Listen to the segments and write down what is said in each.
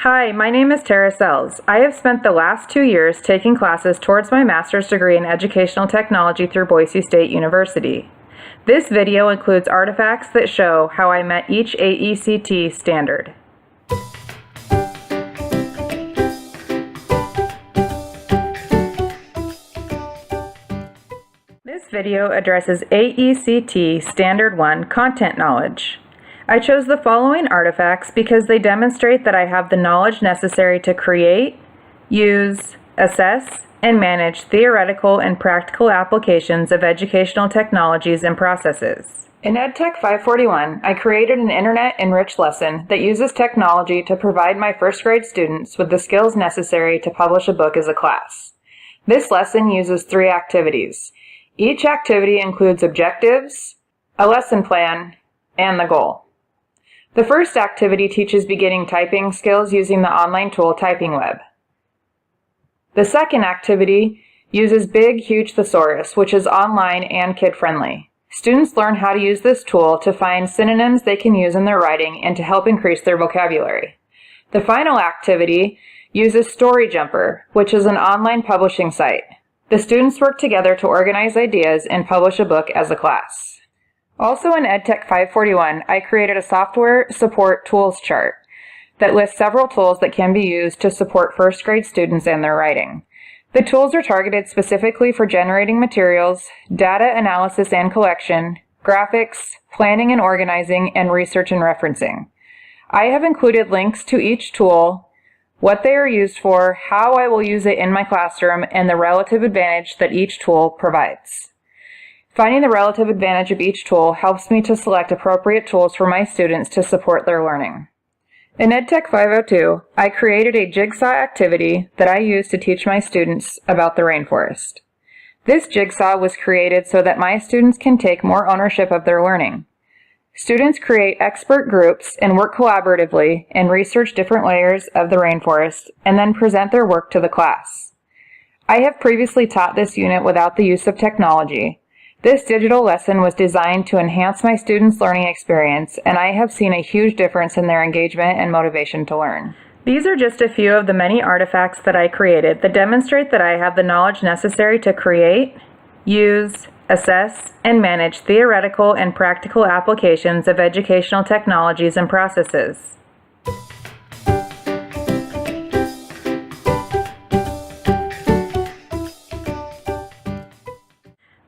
Hi, my name is Tara Sells. I have spent the last 2 years taking classes towards my master's degree in educational technology through Boise State University. This video includes artifacts that show how I met each AECT standard. This video addresses AECT Standard 1 Content Knowledge. I chose the following artifacts because they demonstrate that I have the knowledge necessary to create, use, assess, and manage theoretical and practical applications of educational technologies and processes. In EdTech 541, I created an internet-enriched lesson that uses technology to provide my first grade students with the skills necessary to publish a book as a class. This lesson uses 3 activities. Each activity includes objectives, a lesson plan, and the goal. The first activity teaches beginning typing skills using the online tool Typing Web. The second activity uses Big Huge Thesaurus, which is online and kid-friendly. Students learn how to use this tool to find synonyms they can use in their writing and to help increase their vocabulary. The final activity uses Story Jumper, which is an online publishing site. The students work together to organize ideas and publish a book as a class. Also in EdTech 541, I created a software support tools chart that lists several tools that can be used to support first grade students and their writing. The tools are targeted specifically for generating materials, data analysis and collection, graphics, planning and organizing, and research and referencing. I have included links to each tool, what they are used for, how I will use it in my classroom, and the relative advantage that each tool provides. Finding the relative advantage of each tool helps me to select appropriate tools for my students to support their learning. In EdTech 502, I created a jigsaw activity that I use to teach my students about the rainforest. This jigsaw was created so that my students can take more ownership of their learning. Students create expert groups and work collaboratively and research different layers of the rainforest and then present their work to the class. I have previously taught this unit without the use of technology. This digital lesson was designed to enhance my students' learning experience, and I have seen a huge difference in their engagement and motivation to learn. These are just a few of the many artifacts that I created that demonstrate that I have the knowledge necessary to create, use, assess, and manage theoretical and practical applications of educational technologies and processes.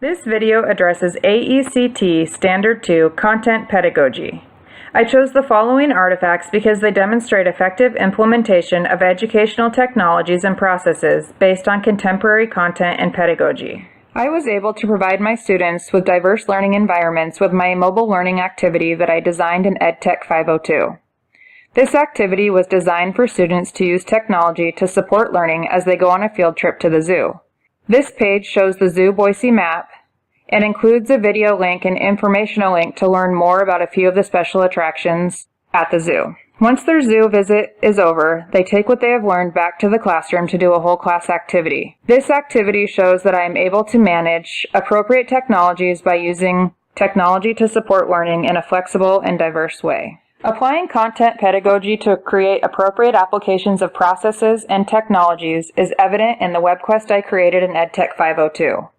This video addresses AECT Standard 2 Content Pedagogy. I chose the following artifacts because they demonstrate effective implementation of educational technologies and processes based on contemporary content and pedagogy. I was able to provide my students with diverse learning environments with my mobile learning activity that I designed in EdTech 502. This activity was designed for students to use technology to support learning as they go on a field trip to the zoo. This page shows the Zoo Boise map and includes a video link and informational link to learn more about a few of the special attractions at the zoo. Once their zoo visit is over, they take what they have learned back to the classroom to do a whole class activity. This activity shows that I am able to manage appropriate technologies by using technology to support learning in a flexible and diverse way. Applying content pedagogy to create appropriate applications of processes and technologies is evident in the web quest I created in EdTech 502.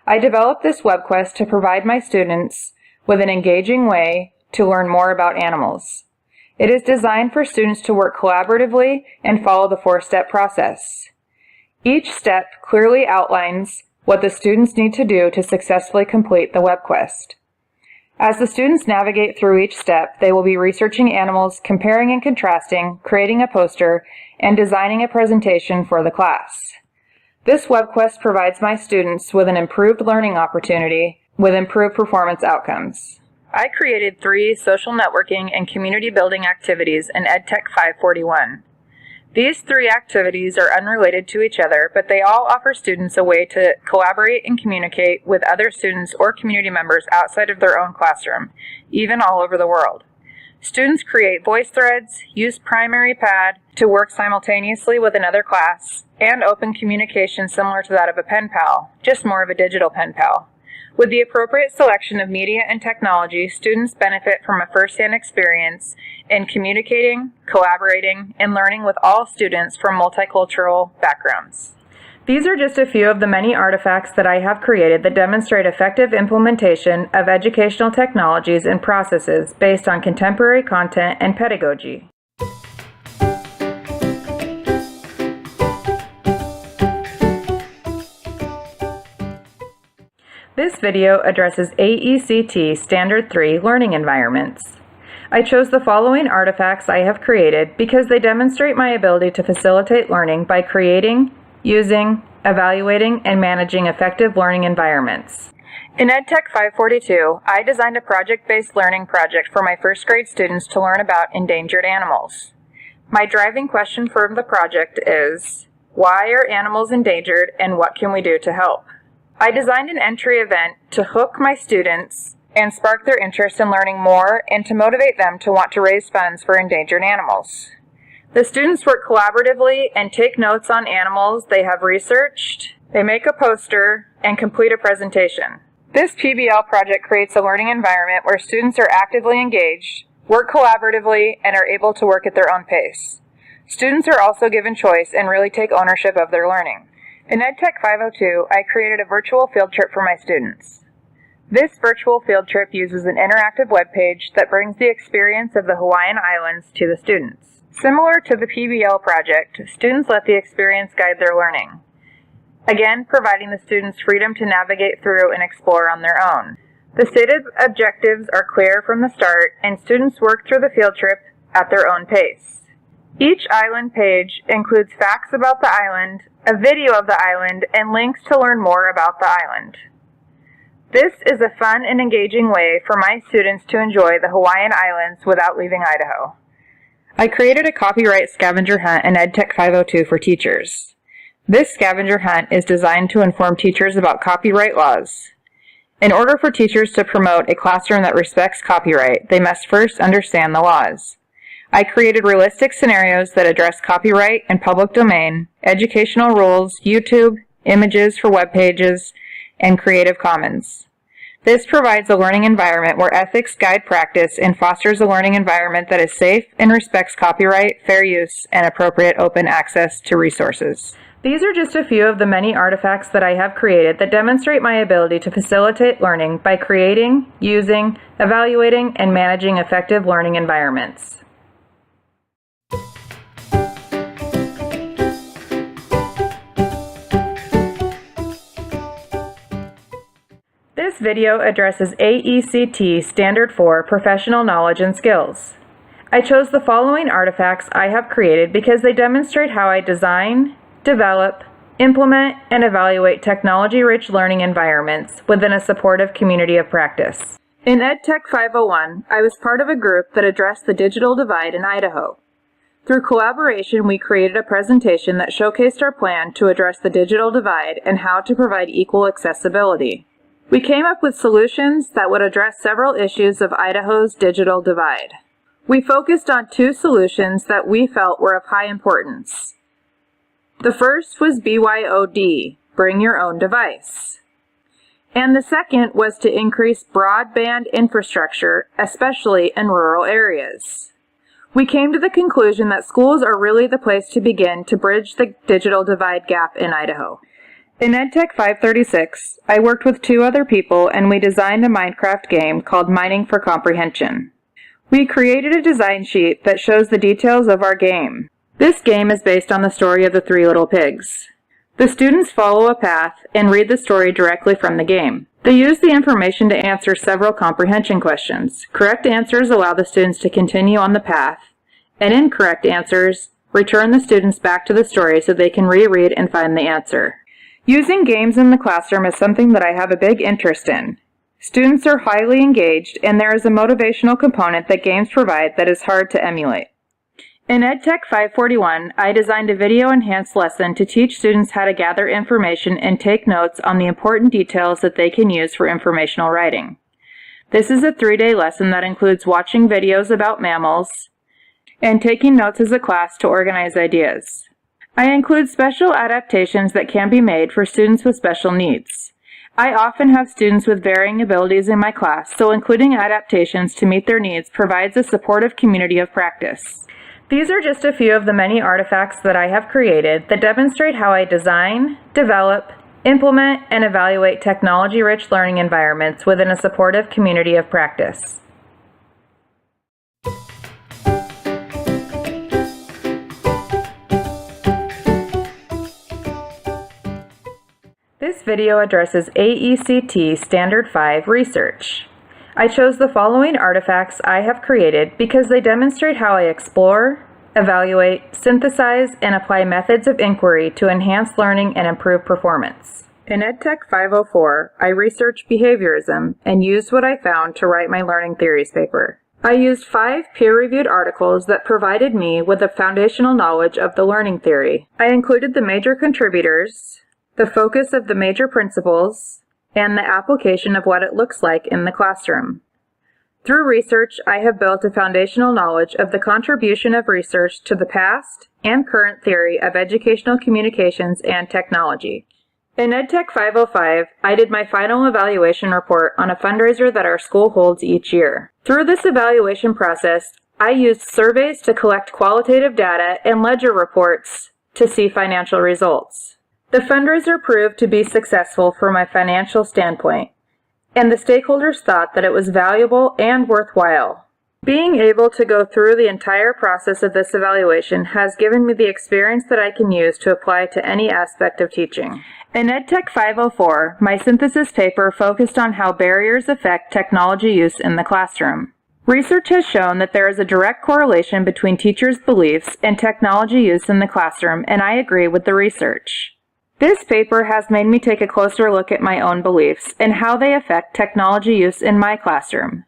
I developed this web quest to provide my students with an engaging way to learn more about animals. It is designed for students to work collaboratively and follow the 4-step process. Each step clearly outlines what the students need to do to successfully complete the web quest. As the students navigate through each step, they will be researching animals, comparing and contrasting, creating a poster, and designing a presentation for the class. This web quest provides my students with an improved learning opportunity with improved performance outcomes. I created 3 social networking and community building activities in EdTech 541. These 3 activities are unrelated to each other, but they all offer students a way to collaborate and communicate with other students or community members outside of their own classroom, even all over the world. Students create voice threads, use Primary Pad to work simultaneously with another class, and open communication similar to that of a pen pal, just more of a digital pen pal. With the appropriate selection of media and technology, students benefit from a first-hand experience in communicating, collaborating, and learning with all students from multicultural backgrounds. These are just a few of the many artifacts that I have created that demonstrate effective implementation of educational technologies and processes based on contemporary content and pedagogy. This video addresses AECT Standard 3 learning environments. I chose the following artifacts I have created because they demonstrate my ability to facilitate learning by creating, using, evaluating, and managing effective learning environments. In EdTech 542, I designed a project-based learning project for my first grade students to learn about endangered animals. My driving question for the project is, why are animals endangered and what can we do to help? I designed an entry event to hook my students and spark their interest in learning more and to motivate them to want to raise funds for endangered animals. The students work collaboratively and take notes on animals they have researched, they make a poster, and complete a presentation. This PBL project creates a learning environment where students are actively engaged, work collaboratively, and are able to work at their own pace. Students are also given choice and really take ownership of their learning. In EdTech 502, I created a virtual field trip for my students. This virtual field trip uses an interactive web page that brings the experience of the Hawaiian Islands to the students. Similar to the PBL project, students let the experience guide their learning, again providing the students freedom to navigate through and explore on their own. The stated objectives are clear from the start, and students work through the field trip at their own pace. Each island page includes facts about the island, a video of the island, and links to learn more about the island. This is a fun and engaging way for my students to enjoy the Hawaiian Islands without leaving Idaho. I created a copyright scavenger hunt in EdTech 502 for teachers. This scavenger hunt is designed to inform teachers about copyright laws. In order for teachers to promote a classroom that respects copyright, they must first understand the laws. I created realistic scenarios that address copyright and public domain, educational rules, YouTube, images for web pages, and Creative Commons. This provides a learning environment where ethics guide practice and fosters a learning environment that is safe and respects copyright, fair use, and appropriate open access to resources. These are just a few of the many artifacts that I have created that demonstrate my ability to facilitate learning by creating, using, evaluating, and managing effective learning environments. This video addresses AECT Standard 4 Professional Knowledge and Skills. I chose the following artifacts I have created because they demonstrate how I design, develop, implement, and evaluate technology-rich learning environments within a supportive community of practice. In EdTech 501, I was part of a group that addressed the digital divide in Idaho. Through collaboration, we created a presentation that showcased our plan to address the digital divide and how to provide equal accessibility. We came up with solutions that would address several issues of Idaho's digital divide. We focused on two solutions that we felt were of high importance. The first was BYOD, Bring Your Own Device. And the second was to increase broadband infrastructure, especially in rural areas. We came to the conclusion that schools are really the place to begin to bridge the digital divide gap in Idaho. In EdTech 536, I worked with two other people and we designed a Minecraft game called Mining for Comprehension. We created a design sheet that shows the details of our game. This game is based on the story of the Three Little Pigs. The students follow a path and read the story directly from the game. They use the information to answer several comprehension questions. Correct answers allow the students to continue on the path, and incorrect answers return the students back to the story so they can reread and find the answer. Using games in the classroom is something that I have a big interest in. Students are highly engaged, and there is a motivational component that games provide that is hard to emulate. In EdTech 541, I designed a video-enhanced lesson to teach students how to gather information and take notes on the important details that they can use for informational writing. This is a 3-day lesson that includes watching videos about mammals and taking notes as a class to organize ideas. I include special adaptations that can be made for students with special needs. I often have students with varying abilities in my class, so including adaptations to meet their needs provides a supportive community of practice. These are just a few of the many artifacts that I have created that demonstrate how I design, develop, implement, and evaluate technology-rich learning environments within a supportive community of practice. This video addresses AECT Standard 5 research. I chose the following artifacts I have created because they demonstrate how I explore, evaluate, synthesize, and apply methods of inquiry to enhance learning and improve performance. In EdTech 504, I researched behaviorism and used what I found to write my learning theories paper. I used 5 peer-reviewed articles that provided me with a foundational knowledge of the learning theory. I included the major contributors, the focus of the major principles, and the application of what it looks like in the classroom. Through research, I have built a foundational knowledge of the contribution of research to the past and current theory of educational communications and technology. In EdTech 505, I did my final evaluation report on a fundraiser that our school holds each year. Through this evaluation process, I used surveys to collect qualitative data and ledger reports to see financial results. The fundraiser proved to be successful from my financial standpoint, and the stakeholders thought that it was valuable and worthwhile. Being able to go through the entire process of this evaluation has given me the experience that I can use to apply to any aspect of teaching. In EdTech 504, my synthesis paper focused on how barriers affect technology use in the classroom. Research has shown that there is a direct correlation between teachers' beliefs and technology use in the classroom, and I agree with the research. This paper has made me take a closer look at my own beliefs and how they affect technology use in my classroom.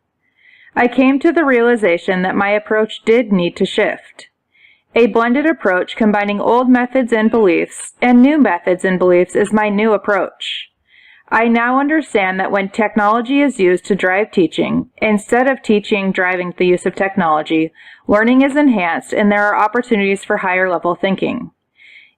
I came to the realization that my approach did need to shift. A blended approach combining old methods and beliefs and new methods and beliefs is my new approach. I now understand that when technology is used to drive teaching, instead of teaching driving the use of technology, learning is enhanced and there are opportunities for higher level thinking.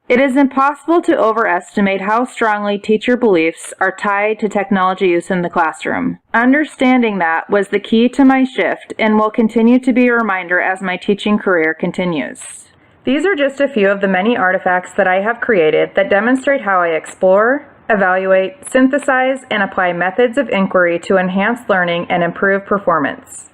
It is impossible to overestimate how strongly teacher beliefs are tied to technology use in the classroom. Understanding that was the key to my shift and will continue to be a reminder as my teaching career continues. These are just a few of the many artifacts that I have created that demonstrate how I explore, evaluate, synthesize, and apply methods of inquiry to enhance learning and improve performance.